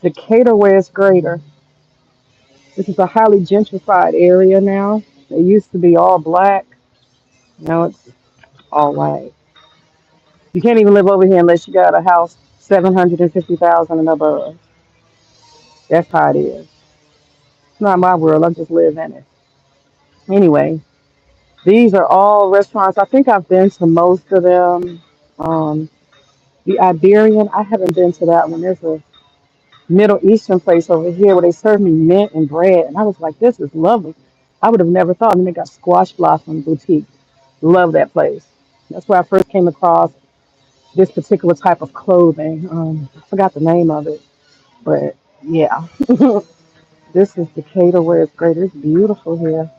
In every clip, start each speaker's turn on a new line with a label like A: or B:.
A: Decatur, where it's greater. This is a highly gentrified area now. It used to be all black. Now it's all white. You can't even live over here unless you got a house 750,000 and above. That's how it is. It's not my world. I just live in it. Anyway, these are all restaurants. I think I've been to most of them. Um, the Iberian, I haven't been to that one. There's a Middle Eastern place over here where they serve me mint and bread, and I was like, "This is lovely." I would have never thought. And they got Squash Blossom Boutique. Love that place. That's where I first came across this particular type of clothing. I forgot the name of it, but yeah, this is Decatur where it's great. It's beautiful here.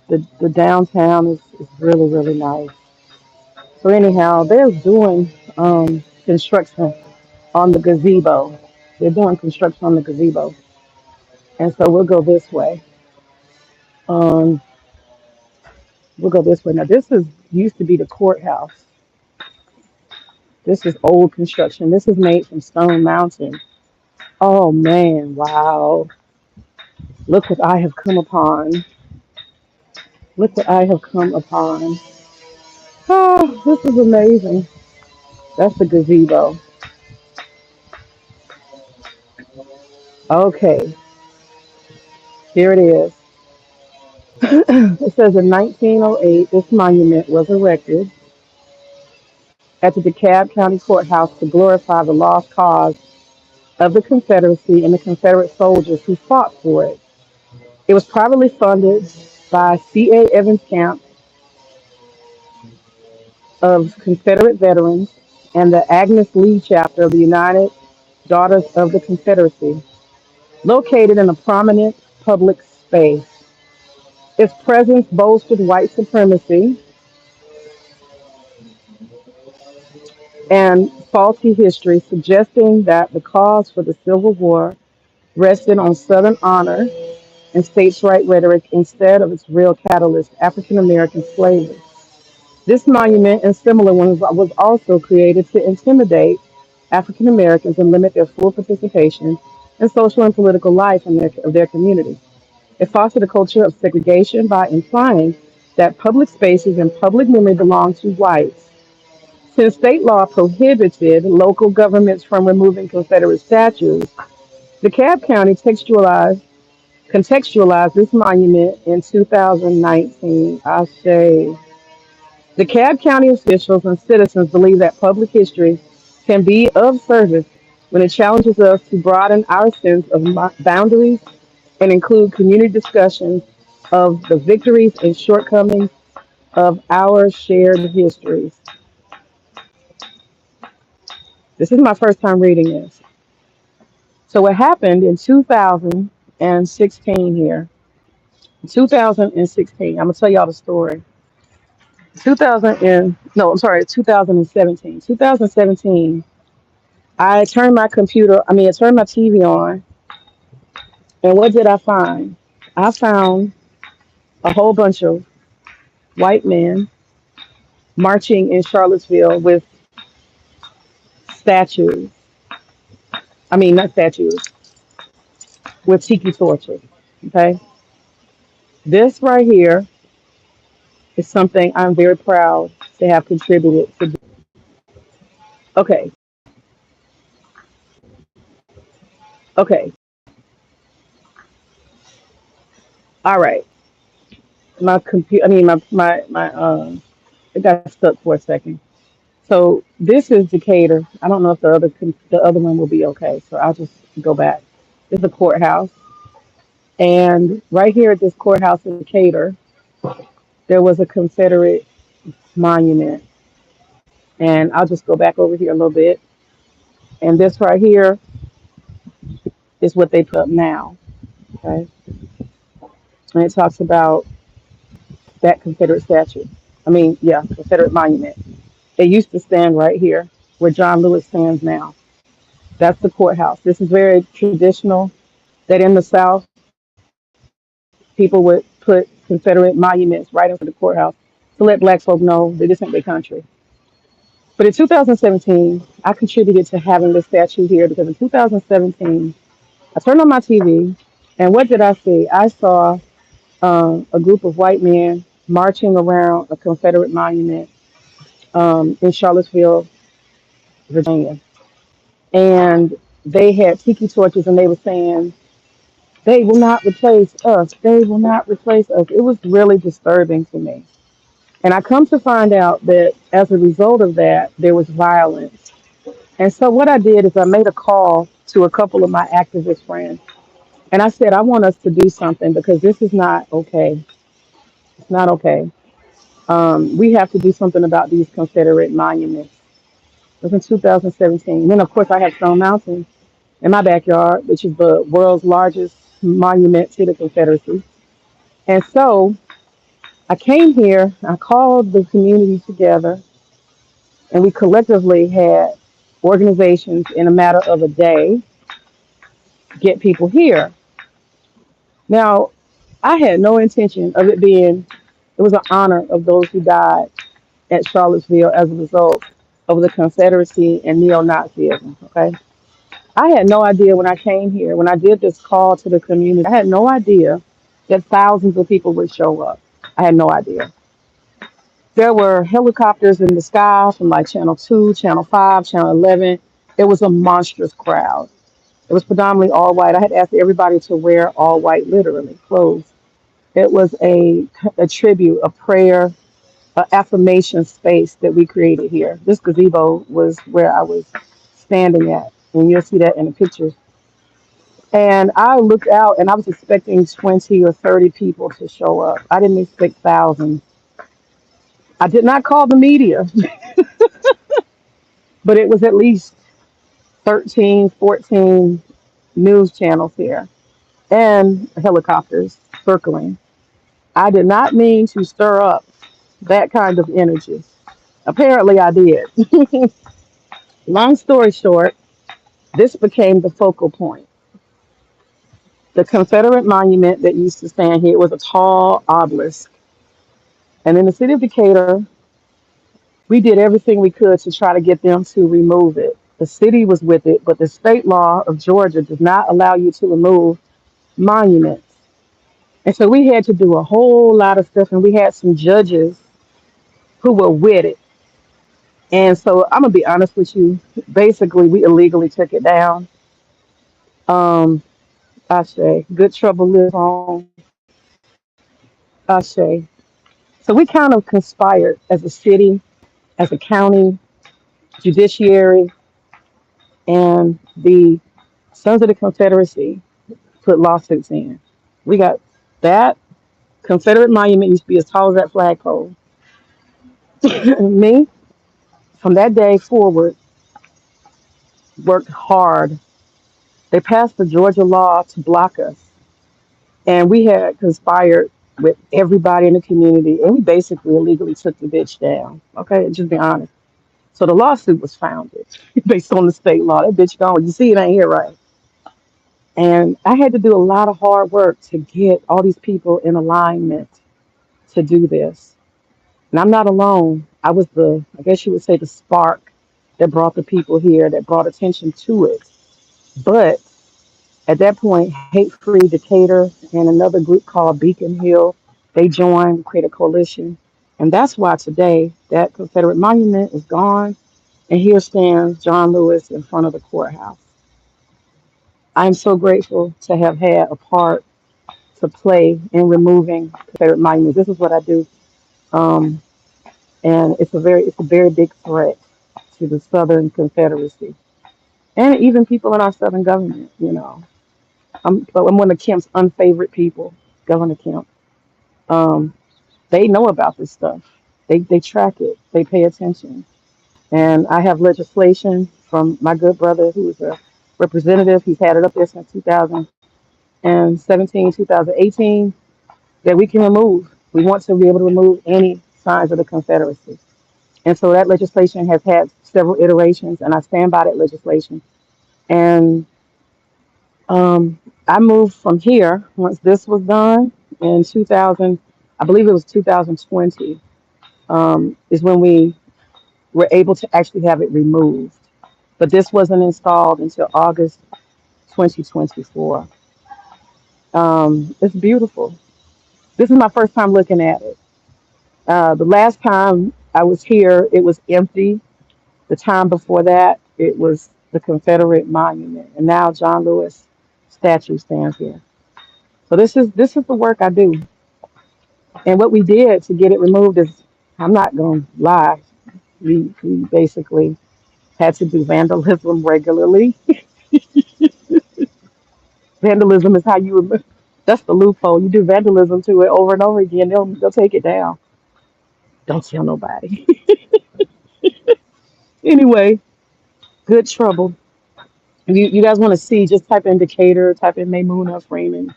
A: The downtown is really really nice. So anyhow, they're doing construction on the gazebo. They're doing construction on the gazebo, and so we'll go this way. Um, we'll go this way. Now this is used to be the courthouse. This is old construction. This is made from Stone Mountain. Oh man, wow! Look what I have come upon. Look what I have come upon. Oh, this is amazing. That's the gazebo. Okay, here it is. It says in 1908, this monument was erected at the DeKalb County Courthouse to glorify the lost cause of the Confederacy and the Confederate soldiers who fought for it. It was privately funded by C.A. Evans Camp of Confederate veterans and the Agnes Lee chapter of the United Daughters of the Confederacy, located in a prominent public space. Its presence bolstered white supremacy and faulty history, suggesting that the cause for the Civil War rested on Southern honor and states' right rhetoric instead of its real catalyst, African American slavery. This monument and similar ones was also created to intimidate African Americans and limit their full participation in social and political life of their community. It fostered a culture of segregation by implying that public spaces and public memory belong to whites. Since state law prohibited local governments from removing Confederate statues, DeKalb County contextualized this monument in 2019. I say DeKalb County officials and citizens believe that public history can be of service when it challenges us to broaden our sense of boundaries and include community discussions of the victories and shortcomings of our shared histories. This is my first time reading this. So, what happened in 2016 here? 2016, I'm going to tell y'all the story. 2000 and no, I'm sorry, 2017. 2017, I turned my TV on, and what did I find? I found a whole bunch of white men marching in Charlottesville with statues. I mean, not statues, with tiki torches. Okay. This right here is something I'm very proud to have contributed to. Okay. Okay. All right. My computer, I mean, it got stuck for a second. So this is Decatur. I don't know if the other one will be okay. So I'll just go back. This is a courthouse, and right here at this courthouse in Decatur, there was a Confederate monument. And I'll just go back over here a little bit. And this right here is what they put up now. Okay, and it talks about that Confederate statue. I mean, yeah, Confederate monument. It used to stand right here where John Lewis stands now. That's the courthouse. This is very traditional. That in the South, people would put Confederate monuments right in front of the courthouse to let black folk know that this ain't their country. But in 2017, I contributed to having this statue here because in 2017, I turned on my TV, and what did I see? I saw a group of white men marching around a Confederate monument in Charlottesville, Virginia. And they had tiki torches and they were saying, they will not replace us. They will not replace us. It was really disturbing to me. And I come to find out that as a result of that, there was violence. And so what I did is I made a call to a couple of my activist friends. And I said, I want us to do something because this is not okay. It's not okay. We have to do something about these Confederate monuments. It was in 2017. And then, of course, I had Stone Mountain in my backyard, which is the world's largest monument to the Confederacy. And so I came here, I called the community together, and we collectively had organizations in a matter of a day get people here. Now, I had no intention of it being, it was an honor of those who died at Charlottesville as a result of the Confederacy and neo Nazism. Okay. I had no idea when I came here, when I did this call to the community, I had no idea that thousands of people would show up. I had no idea. There were helicopters in the sky from like Channel 2, Channel 5, Channel 11. It was a monstrous crowd. It was predominantly all white. I had asked everybody to wear all white, literally, clothes. It was a tribute, a prayer, an affirmation space that we created here. This gazebo was where I was standing at, and you'll see that in the pictures. And I looked out, and I was expecting 20 or 30 people to show up. I didn't expect thousands. I did not call the media, but it was at least 13, 14 news channels here and helicopters circling. I did not mean to stir up that kind of energy. Apparently, I did. Long story short, this became the focal point. The Confederate monument that used to stand here was a tall obelisk. And in the city of Decatur, we did everything we could to try to get them to remove it. The city was with it, but the state law of Georgia does not allow you to remove monuments. And so we had to do a whole lot of stuff, and we had some judges who were with it. And so I'm gonna be honest with you. Basically, we illegally took it down. Um, I say, good trouble live on. I say. So we kind of conspired as a city, as a county, judiciary, and the Sons of the Confederacy put lawsuits in. We got that Confederate monument used to be as tall as that flagpole. Me, from that day forward, worked hard. They passed the Georgia law to block us, and we had conspired with everybody in the community, and we basically illegally took the bitch down. Okay, just be honest. So the lawsuit was founded based on the state law. That bitch gone. You see, it ain't here right. And I had to do a lot of hard work to get all these people in alignment to do this. And I'm not alone. I was I guess you would say, the spark that brought the people here, that brought attention to it. But at that point, Hate Free Decatur and another group called Beacon Hill, they joined, created a coalition. And that's why today that Confederate monument is gone. And here stands John Lewis in front of the courthouse. I'm so grateful to have had a part to play in removing Confederate monuments. This is what I do. Um, and it's a very big threat to the Southern Confederacy and even people in our Southern government. I'm one of Kemp's unfavorite people, Governor Kemp. Um, they know about this stuff. They track it. They pay attention. And I have legislation from my good brother, who is a representative. He's had it up there since 2017, 2018, that we can remove. We want to be able to remove any signs of the Confederacy. And so that legislation has had several iterations, and I stand by that legislation. And I moved from here once this was done in 2000, I believe it was 2020, is when we were able to actually have it removed. But this wasn't installed until August 2024. It's beautiful. This is my first time looking at it. The last time I was here, it was empty. The time before that, it was the Confederate monument, and now John Lewis statue stands here. So this is the work I do, and what we did to get it removed is, I'm not going to lie, we basically had to do vandalism regularly. Vandalism is how you remove. That's the loophole. You do vandalism to it over and over again. They'll take it down. Don't tell nobody. Anyway, good trouble. If you guys want to see, just type in Decatur, type in Maymuna Freeman,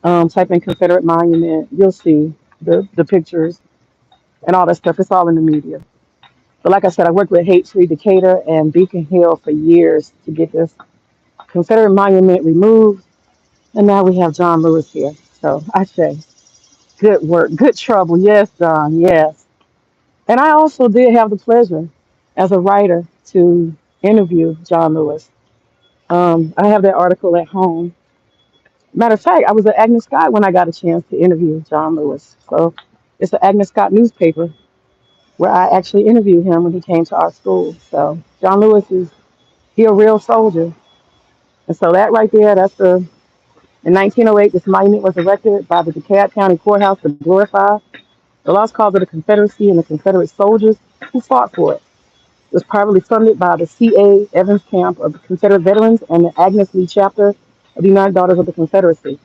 A: type in Confederate Monument. You'll see the pictures and all that stuff. It's all in the media. But like I said, I worked with Hate Free Decatur and Beacon Hill for years to get this Confederate monument removed. And now we have John Lewis here. So I say, good work, good trouble. Yes, John, yes. And I also did have the pleasure as a writer to interview John Lewis. I have that article at home. Matter of fact, I was at Agnes Scott when I got a chance to interview John Lewis. So it's the Agnes Scott newspaper where I actually interviewed him when he came to our school. So John Lewis is he a real soldier. And so that right there, that's the in 1908, this monument was erected by the DeKalb County Courthouse to glorify the lost cause of the Confederacy and the Confederate soldiers who fought for it. It was privately funded by the C.A. Evans Camp of Confederate Veterans and the Agnes Lee Chapter of the United Daughters of the Confederacy.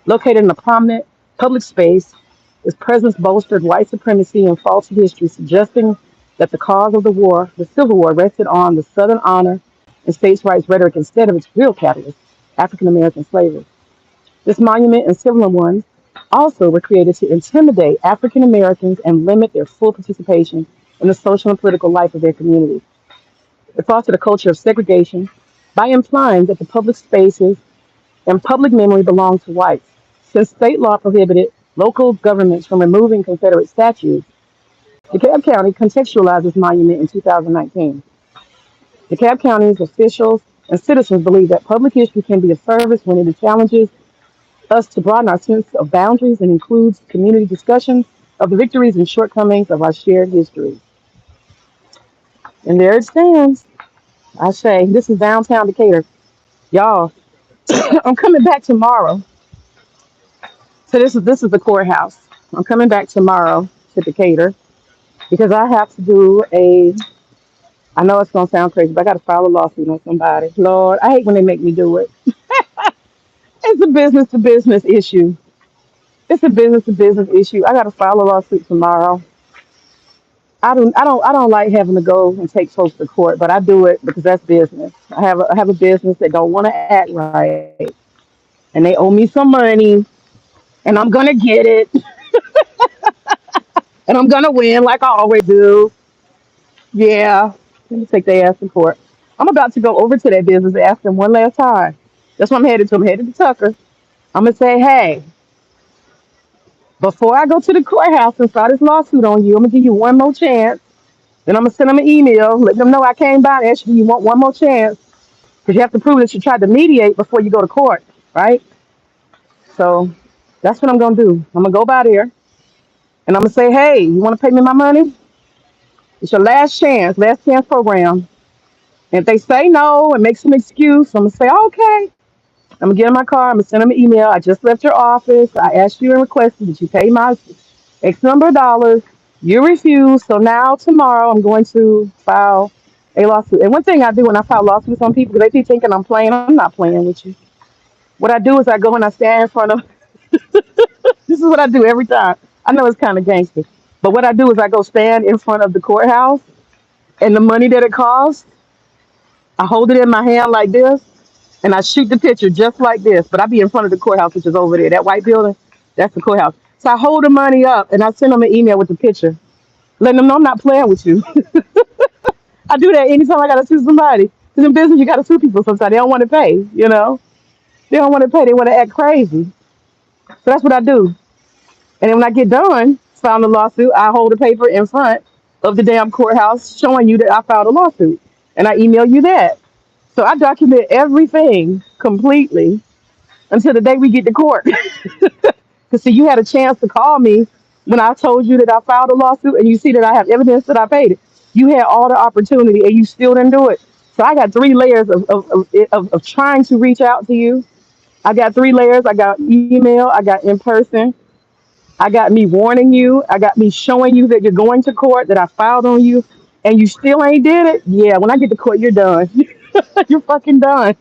A: Located in a prominent public space, its presence bolstered white supremacy and faulty history, suggesting that the cause of the war, the Civil War, rested on the Southern honor and states' rights rhetoric instead of its real catalyst, African American slavery. This monument and similar ones also were created to intimidate African Americans and limit their full participation in the social and political life of their community. It fostered a culture of segregation by implying that the public spaces and public memory belonged to whites. Since state law prohibited local governments from removing Confederate statues, DeKalb County contextualized this monument in 2019. DeKalb County's officials and citizens believe that public history can be of service when it challenges us to broaden our sense of boundaries and includes community discussions of the victories and shortcomings of our shared history. And there it stands. I say, this is downtown Decatur. Y'all, I'm coming back tomorrow. So this is the courthouse. I'm coming back tomorrow to Decatur because I have to do a. I know it's gonna sound crazy, but I got to file a lawsuit on somebody. Lord, I hate when they make me do it. It's a business to business issue. It's a business to business issue. I got to file a lawsuit tomorrow. I don't like having to go and take folks to court, but I do it because that's business. I have a business that don't want to act right, and they owe me some money, and I'm gonna get it, and I'm gonna win like I always do. Yeah, let me take their ass to court. I'm about to go over to that business and ask them one last time. That's what I'm headed to. I'm headed to Tucker. I'm gonna say, hey, before I go to the courthouse and file this lawsuit on you, I'm gonna give you one more chance. Then I'm gonna send them an email, let them know I came by and asked you, you want one more chance, because you have to prove that you tried to mediate before you go to court, right? So that's what I'm gonna do. I'm gonna go by there and I'm gonna say, hey, you want to pay me my money? It's your last chance program. And if they say no and make some excuse, I'm gonna say, okay. I'm gonna get in my car. I'm gonna send them an email. I just left your office. I asked you and requested that you pay my X number of dollars. You refuse. So now tomorrow I'm going to file a lawsuit. And one thing I do when I file lawsuits on people, because they keep thinking I'm playing. I'm not playing with you. What I do is I go and I stand in front of. This is what I do every time. I know it's kind of gangster, but what I do is I go stand in front of the courthouse, and the money that it costs, I hold it in my hand like this, and I shoot the picture just like this. But I be in front of the courthouse, which is over there. That white building, that's the courthouse. So I hold the money up and I send them an email with the picture, letting them know I'm not playing with you. I do that anytime I gotta sue somebody. Because in business, you gotta sue people sometimes. They don't want to pay, you know? They don't want to pay. They want to act crazy. So that's what I do. And then when I get done filing the lawsuit, I hold the paper in front of the damn courthouse showing you that I filed a lawsuit. And I email you that. So I document everything completely until the day we get to court. Because see, you had a chance to call me when I told you that I filed a lawsuit, and you see that I have evidence that I paid it. You had all the opportunity, and you still didn't do it. So I got three layers of trying to reach out to you. I got three layers. I got email. I got in person. I got me warning you. I got me showing you that you're going to court, that I filed on you, and you still ain't did it. Yeah, when I get to court, you're done. You're fucking done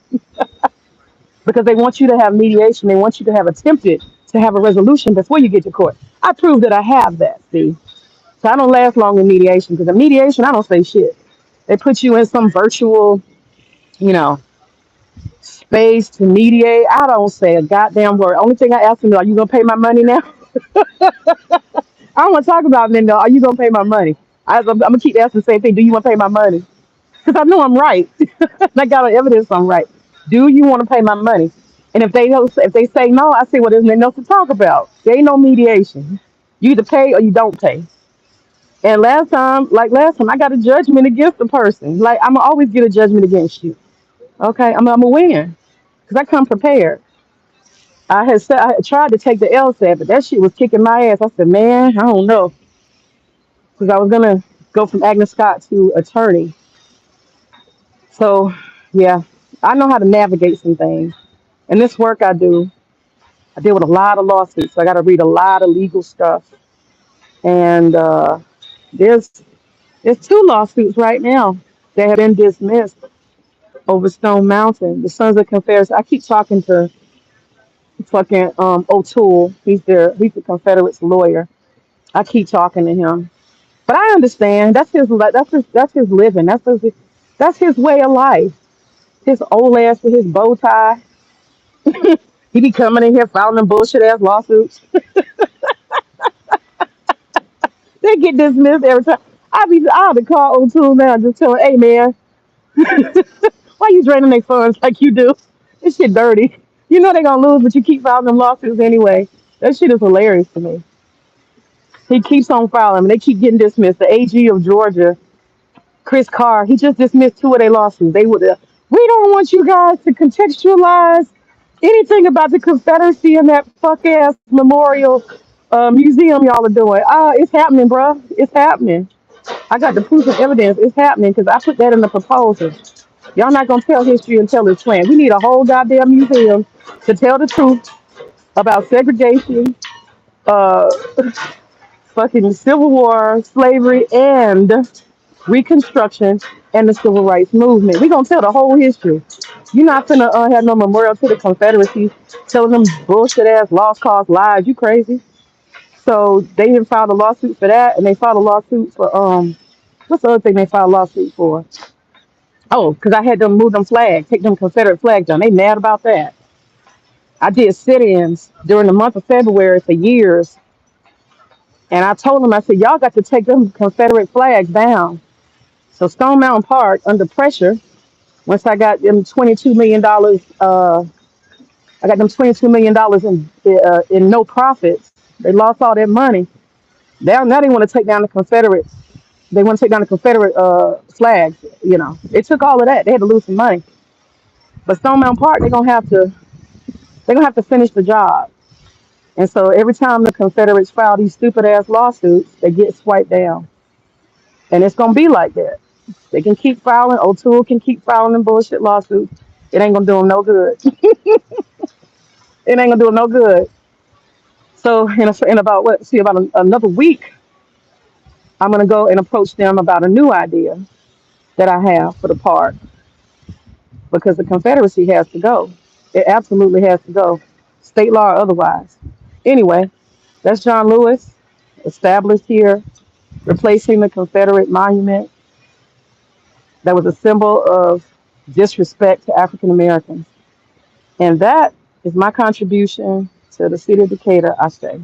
A: because they want you to have mediation. They want you to have attempted to have a resolution before you get to court. I proved that I have that. See, so I don't last long in mediation because in mediation I don't say shit. They put you in some virtual, you know, space to mediate. I don't say a goddamn word. Only thing I ask them is, are you gonna pay my money now? I don't want to talk about men though. Are you gonna pay my money? I'm gonna keep asking the same thing. Do you want to pay my money? Because I know I'm right. I got evidence I'm right. Do you want to pay my money? And if they say no, I say, well, there's nothing else to talk about. There ain't no mediation. You either pay or you don't pay. And last time, I got a judgment against the person. Like I'm gonna always get a judgment against you. Okay, I'm gonna win because I come prepared. I had tried to take the LSAT, but that shit was kicking my ass. I said, man, I don't know, because I was gonna go from Agnes Scott to attorney. So, yeah, I know how to navigate some things. And this work I deal with a lot of lawsuits. So I got to read a lot of legal stuff. And there's there's two lawsuits right now that have been dismissed over Stone Mountain. The Sons of Confederacy. I keep talking to fucking O'Toole. He's the Confederates lawyer. I keep talking to him, but I understand that's his living. That's his way of life. His old ass with his bow tie. He be coming in here filing them bullshit ass lawsuits. They get dismissed every time. I have to call O'Toole now and just tell him, hey man, why you draining their funds like you do? This shit dirty. You know they gonna lose, but you keep filing them lawsuits anyway. That shit is hilarious to me. He keeps on filing them and they keep getting dismissed. The AG of Georgia, Chris Carr, he just dismissed two of their lawsuits. We don't want you guys to contextualize anything about the Confederacy and that fuck ass memorial museum y'all are doing. It's happening, bruh. It's happening. I got the proof and evidence. It's happening because I put that in the proposal. Y'all not gonna tell history until it's planned. We need a whole goddamn museum to tell the truth about segregation, uh, fucking Civil War, slavery, and Reconstruction and the Civil Rights Movement. We gonna tell the whole history. You're not gonna have no memorial to the Confederacy telling them bullshit ass lost cause lies. You crazy? So they even filed a lawsuit for that, and they filed a lawsuit for what's the other thing they filed a lawsuit for? Oh, because I had them move them flags, take them Confederate flags down. They mad about that. I did sit-ins during the month of February for years, and I told them, I said, y'all got to take them Confederate flags down. So Stone Mountain Park, under pressure, once I got them $22 million, I got them $22 million in no profits. They lost all that money. Now they want to take down the Confederate. They want to take down the Confederate flags. You know, it took all of that. They had to lose some money. But Stone Mountain Park, they're gonna have to finish the job. And so every time the Confederates file these stupid ass lawsuits, they get swiped down. And it's gonna be like that. They can keep filing. O'Toole can keep filing them bullshit lawsuits. It ain't gonna do them no good. It ain't gonna do them no good. So in about what? See, about another week, I'm gonna go and approach them about a new idea that I have for the park because the Confederacy has to go. It absolutely has to go, state law or otherwise. Anyway, that's John Lewis, established here, replacing the Confederate monument that was a symbol of disrespect to African Americans. And that is my contribution to the city of Decatur, I say.